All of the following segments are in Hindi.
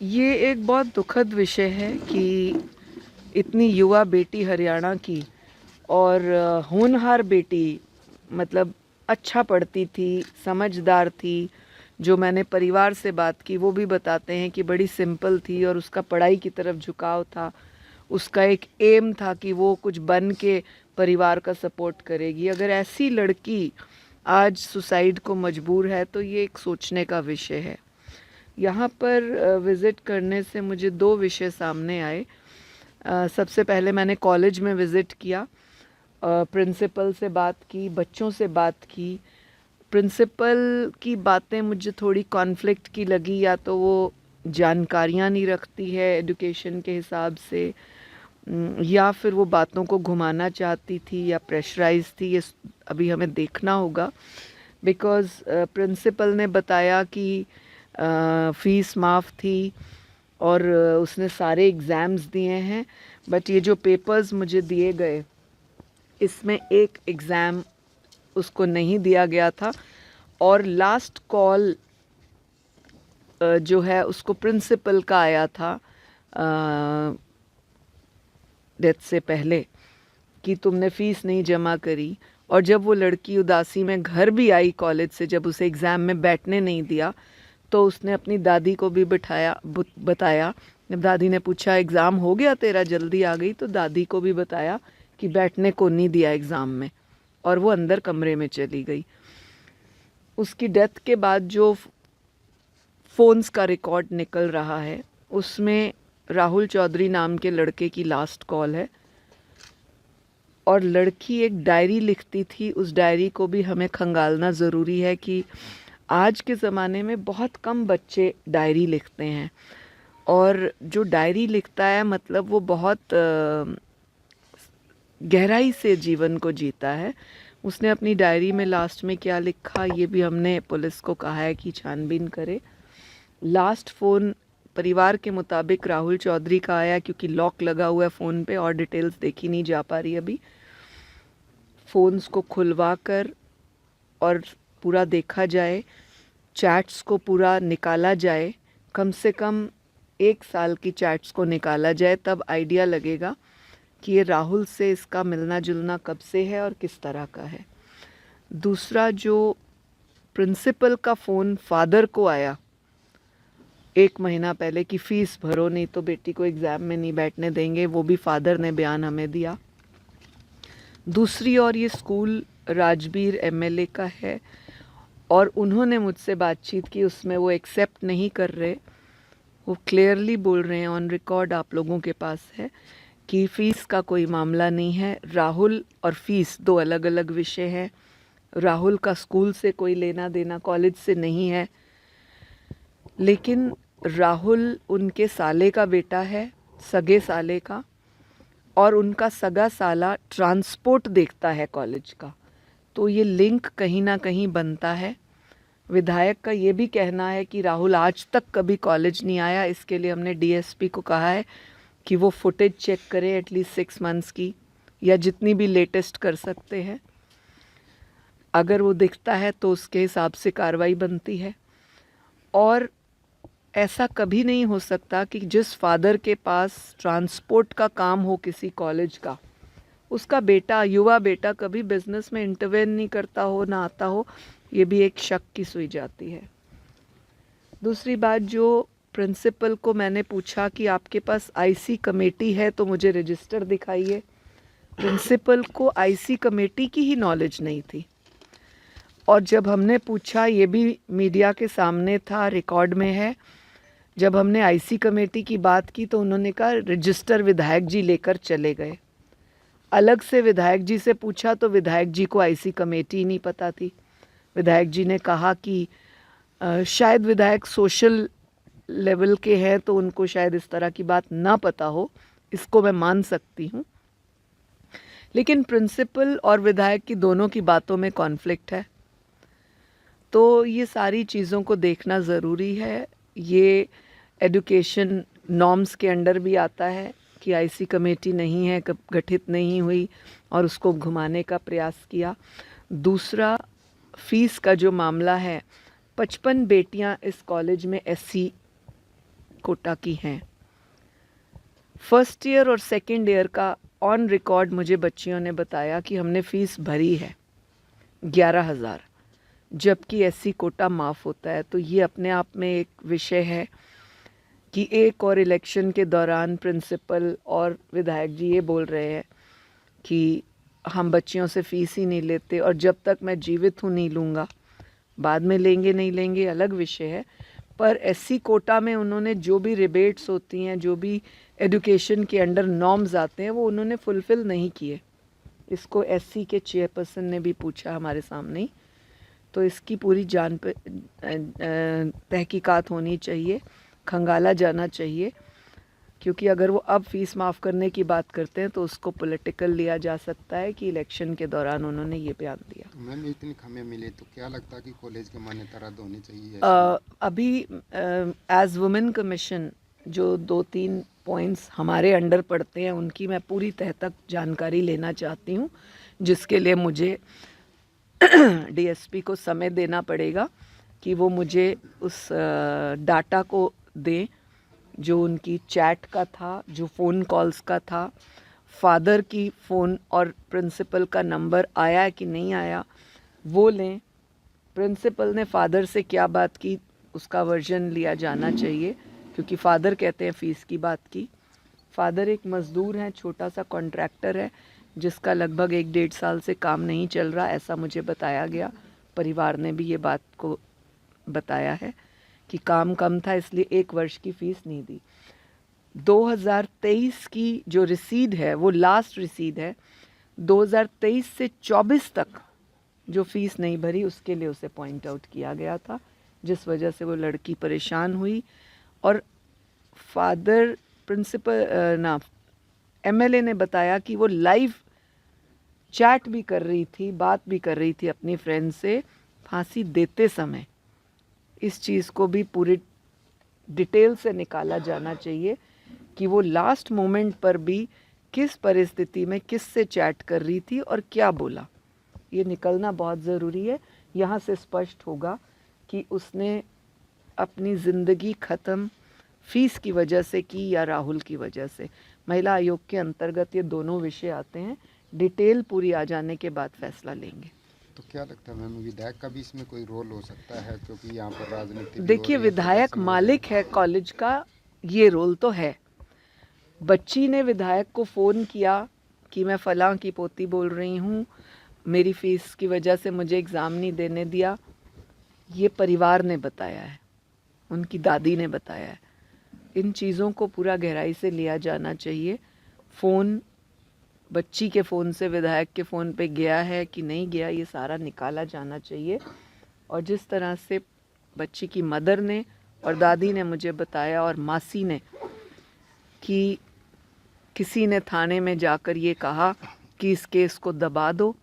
ये एक बहुत दुखद विषय है कि इतनी युवा बेटी हरियाणा की और होनहार बेटी, मतलब अच्छा पढ़ती थी, समझदार थी। जो मैंने परिवार से बात की वो भी बताते हैं कि बड़ी सिंपल थी और उसका पढ़ाई की तरफ झुकाव था। उसका एक एम था कि वो कुछ बन के परिवार का सपोर्ट करेगी। अगर ऐसी लड़की आज सुसाइड को मजबूर है तो ये एक सोचने का विषय है। यहाँ पर विज़िट करने से मुझे दो विषय सामने आए। सबसे पहले मैंने कॉलेज में विज़िट किया, प्रिंसिपल से बात की, बच्चों से बात की। प्रिंसिपल की बातें मुझे थोड़ी कॉन्फ्लिक्ट की लगी, या तो वो जानकारियाँ नहीं रखती है एजुकेशन के हिसाब से, या फिर वो बातों को घुमाना चाहती थी या प्रेशराइज थी। ये अभी हमें देखना होगा। बिकॉज़ प्रिंसिपल ने बताया कि फ़ीस माफ़ थी और उसने सारे एग्ज़ाम्स दिए हैं, बट ये जो पेपर्स मुझे दिए गए इसमें एक एग्ज़ाम उसको नहीं दिया गया था। और लास्ट कॉल जो है उसको प्रिंसिपल का आया था डेथ से पहले कि तुमने फ़ीस नहीं जमा करी। और जब वो लड़की उदासी में घर भी आई कॉलेज से, जब उसे एग्ज़ाम में बैठने नहीं दिया, तो उसने अपनी दादी को भी बताया। जब दादी ने पूछा एग्ज़ाम हो गया तेरा, जल्दी आ गई, तो दादी को भी बताया कि बैठने को नहीं दिया एग्ज़ाम में, और वो अंदर कमरे में चली गई। उसकी डेथ के बाद जो फ़ोन्स का रिकॉर्ड निकल रहा है उसमें राहुल चौधरी नाम के लड़के की लास्ट कॉल है। और लड़की एक डायरी लिखती थी, उस डायरी को भी हमें खंगालना ज़रूरी है कि आज के ज़माने में बहुत कम बच्चे डायरी लिखते हैं। और जो डायरी लिखता है मतलब वो बहुत गहराई से जीवन को जीता है। उसने अपनी डायरी में लास्ट में क्या लिखा ये भी हमने पुलिस को कहा है कि छानबीन करे। लास्ट फ़ोन परिवार के मुताबिक राहुल चौधरी का आया, क्योंकि लॉक लगा हुआ है फ़ोन पे और डिटेल्स देखी नहीं जा पा रही अभी। फ़ोन्स को खुलवा कर और पूरा देखा जाए, चैट्स को पूरा निकाला जाए, कम से कम 1 साल की चैट्स को निकाला जाए, तब आइडिया लगेगा कि ये राहुल से इसका मिलना जुलना कब से है और किस तरह का है। दूसरा, जो प्रिंसिपल का फ़ोन फादर को आया 1 महीना पहले कि फ़ीस भरो नहीं तो बेटी को एग्ज़ाम में नहीं बैठने देंगे, वो भी फादर ने बयान हमें दिया। दूसरी ओर ये स्कूल राजबीर एमएलए का है और उन्होंने मुझसे बातचीत की, उसमें वो एक्सेप्ट नहीं कर रहे। वो क्लियरली बोल रहे हैं, ऑन रिकॉर्ड आप लोगों के पास है, कि फ़ीस का कोई मामला नहीं है। राहुल और फ़ीस दो अलग अलग विषय हैं। राहुल का स्कूल से कोई लेना देना, कॉलेज से नहीं है। लेकिन राहुल उनके साले का बेटा है, सगे साले का, और उनका सगा साला ट्रांसपोर्ट देखता है कॉलेज का, तो ये लिंक कहीं ना कहीं बनता है। विधायक का ये भी कहना है कि राहुल आज तक कभी कॉलेज नहीं आया। इसके लिए हमने डीएसपी को कहा है कि वो फुटेज चेक करे एटलीस्ट 6 मंथ्स की, या जितनी भी लेटेस्ट कर सकते हैं। अगर वो दिखता है तो उसके हिसाब से कार्रवाई बनती है। और ऐसा कभी नहीं हो सकता कि जिस फादर के पास ट्रांसपोर्ट का काम हो किसी कॉलेज का, उसका बेटा, युवा बेटा, कभी बिजनेस में इंटरवेन नहीं करता हो, ना आता हो। ये भी एक शक की सुई जाती है। दूसरी बात, जो प्रिंसिपल को मैंने पूछा कि आपके पास आईसी कमेटी है तो मुझे रजिस्टर दिखाइए, प्रिंसिपल को आईसी कमेटी की ही नॉलेज नहीं थी। और जब हमने पूछा, ये भी मीडिया के सामने था, रिकॉर्ड में है, जब हमने आईसी कमेटी की बात की तो उन्होंने कहा रजिस्टर विधायक जी लेकर चले गए। अलग से विधायक जी से पूछा तो विधायक जी को आईसी कमेटी नहीं पता थी। विधायक जी ने कहा कि शायद विधायक सोशल लेवल के हैं तो उनको शायद इस तरह की बात ना पता हो, इसको मैं मान सकती हूँ। लेकिन प्रिंसिपल और विधायक की दोनों की बातों में कॉन्फ्लिक्ट है, तो ये सारी चीज़ों को देखना ज़रूरी है। ये एजुकेशन नॉर्म्स के अंडर भी आता है कि आईसी कमेटी नहीं है, गठित नहीं हुई, और उसको घुमाने का प्रयास किया। दूसरा, फ़ीस का जो मामला है, 55 बेटियां इस कॉलेज में एससी कोटा की हैं। फर्स्ट ईयर और सेकंड ईयर का ऑन रिकॉर्ड मुझे बच्चियों ने बताया कि हमने फ़ीस भरी है 11,000, जबकि एससी कोटा माफ़ होता है। तो ये अपने आप में एक विषय है कि एक और इलेक्शन के दौरान प्रिंसिपल और विधायक जी ये बोल रहे हैं कि हम बच्चियों से फ़ीस ही नहीं लेते, और जब तक मैं जीवित हूँ नहीं लूँगा। बाद में लेंगे नहीं लेंगे अलग विषय है, पर एससी कोटा में उन्होंने जो भी रिबेट्स होती हैं, जो भी एजुकेशन के अंडर नॉर्म्स आते हैं, वो उन्होंने फुलफ़िल नहीं किए। इसको एससी के चेयरपर्सन ने भी पूछा हमारे सामने ही। तो इसकी पूरी जान पे तहकीकात होनी चाहिए, खंगाला जाना चाहिए, क्योंकि अगर वो अब फ़ीस माफ़ करने की बात करते हैं तो उसको पॉलिटिकल लिया जा सकता है कि इलेक्शन के दौरान उन्होंने ये बयान दिया। तो मैम इतनी खामियां मिले तो क्या लगता है कि कॉलेज की मान्यता रद्द होनी चाहिए? अभी एज वुमेन कमीशन जो 2-3 पॉइंट्स हमारे अंडर पड़ते हैं उनकी मैं पूरी तह तक जानकारी लेना चाहती हूँ, जिसके लिए मुझे डीएसपी को समय देना पड़ेगा कि वो मुझे उस डाटा को दें जो उनकी चैट का था, जो फ़ोन कॉल्स का था, फादर की फ़ोन और प्रिंसिपल का नंबर आया कि नहीं आया वो लें। प्रिंसिपल ने फादर से क्या बात की उसका वर्जन लिया जाना चाहिए, क्योंकि फादर कहते हैं फ़ीस की बात की। फादर एक मज़दूर हैं, छोटा सा कॉन्ट्रैक्टर है जिसका लगभग 1-1.5 साल से काम नहीं चल रहा, ऐसा मुझे बताया गया। परिवार ने भी ये बात को बताया है कि काम कम था इसलिए 1 वर्ष की फ़ीस नहीं दी। 2023 की जो रसीद है वो लास्ट रसीद है। 2023 से 24 तक जो फ़ीस नहीं भरी उसके लिए उसे पॉइंट आउट किया गया था, जिस वजह से वो लड़की परेशान हुई। और फादर प्रिंसिपल एमएलए ने बताया कि वो लाइव चैट भी कर रही थी, बात भी कर रही थी अपनी फ्रेंड से फांसी देते समय। इस चीज़ को भी पूरी डिटेल से निकाला जाना चाहिए कि वो लास्ट मोमेंट पर भी किस परिस्थिति में किससे चैट कर रही थी और क्या बोला। ये निकलना बहुत ज़रूरी है। यहाँ से स्पष्ट होगा कि उसने अपनी ज़िंदगी ख़त्म फ़ीस की वजह से की या राहुल की वजह से। महिला आयोग के अंतर्गत ये दोनों विषय आते हैं। डिटेल पूरी आ जाने के बाद फैसला लेंगे। तो क्या लगता है मैम विधायक का भी इसमें कोई रोल हो सकता है, क्योंकि यहाँ पर राजनीति देखिए, विधायक मालिक है कॉलेज का, ये रोल तो है। बच्ची ने विधायक को फ़ोन किया कि मैं फ़लाँ की पोती बोल रही हूँ, मेरी फ़ीस की वजह से मुझे एग्ज़ाम नहीं देने दिया, ये परिवार ने बताया है, उनकी दादी ने बताया है। इन चीज़ों को पूरा गहराई से लिया जाना चाहिए। फ़ोन बच्ची के फ़ोन से विधायक के फ़ोन पे गया है कि नहीं गया, ये सारा निकाला जाना चाहिए। और जिस तरह से बच्ची की मदर ने और दादी ने मुझे बताया और मासी ने कि किसी ने थाने में जाकर ये कहा कि इस केस को दबा दो,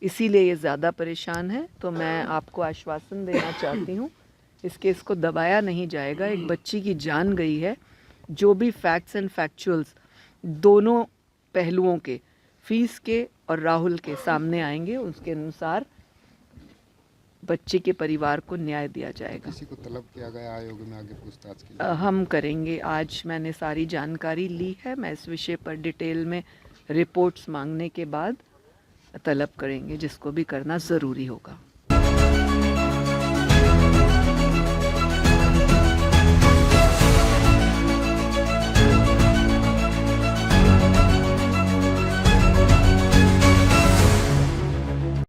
इसीलिए ये ज़्यादा परेशान है, तो मैं आपको आश्वासन देना चाहती हूँ इस केस को दबाया नहीं जाएगा। एक बच्ची की जान गई है। जो भी फैक्ट्स एंड फैक्चुअल्स दोनों पहलुओं के, फ़ीस के और राहुल के सामने आएंगे, उसके अनुसार बच्चे के परिवार को न्याय दिया जाएगा। किसी को तलब किया गया आयोग में आगे पूछताछ के लिए? हम करेंगे। आज मैंने सारी जानकारी ली है, मैं इस विषय पर डिटेल में रिपोर्ट्स मांगने के बाद तलब करेंगे, जिसको भी करना ज़रूरी होगा।